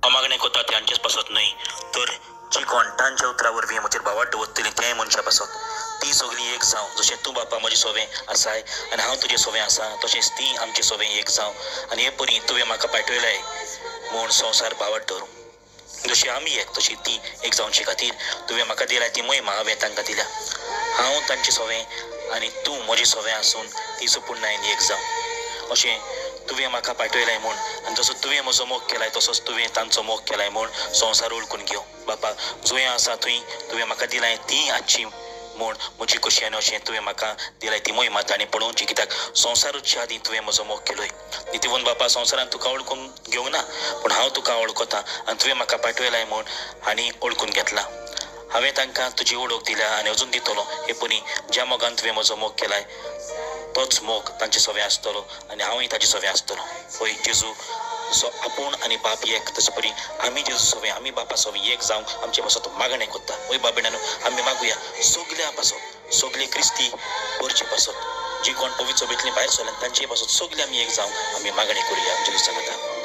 अमागणे कोता त्यांचेच पासत न्हय तर जी कोण तांच्या उतरावर वी म्हजेर भावाड दवरतली त्या मनशा पासत ती सगळी एक जावं. जशें तूं बापा म्हजें सोवें आसाय आनी हांव तुजें सोवें आसा तशेंच ती आमचें सोवें एक जावं. आनी हे परी तुवें म्हाका पाठयलाय म्हूण संवसार भावाड धरूं. जशी आमी एक तशी ती एक जावची खातीर तुवें म्हाका दिल्या ती मोहीम हांवें तांकां दिल्या. हांव तांचें सोवें आनी तूं म्हजें सोवें आसून ती सुपुर्णायेन एक जावं. अशें तुवें म्हाका पाठयलाय म्हूण आनी जसो तुवें म्हजो मोग केलाय तसोच तुवें तांचो मोग केलाय म्हूण संवसार वळखून घेवं. बापा जुंय आसा थंय तुवें म्हाका दिलाय ती आजची म्हूण म्हजी खोशी आनी अशें तुवें म्हाका दिलाय ती मोहीम तांणी पळोवची. कित्याक संवसारूच्या आदीं तुवें म्हजो मोग केलोय. देखून बापा संवसारान तुका वळखून घेवंक ना पूण हांव तुका वळखता आनी तुवें म्हाका पाठयलाय म्हूण आनी वळखून घेतला. हांवें तांकां तुजी ओळख दिल्या आनी अजून दितलो. हे परी ज्या मोगान तुवें म्हजो मोग केलाय तोच मोग तांचे सोवें आसतलो आनी हांवूय ताचे सोवें आसतलो. पळय जेजू सो आपूण आनी बाप एक तशे परी आमी जेजू सोवें आमी बापा सोवें एक जावं आमचे पासत मागणें कोत्ता. वय बाबिणानो आमी मागुया सगल्या पासत सगळे क्रिस्ती बरचे पासत जी कोण पवित्र सभेंतली भायर सरल्यात तांचे पासत सगळे आमी एक जावं आमी मागणें करुया. जेजू सांगता.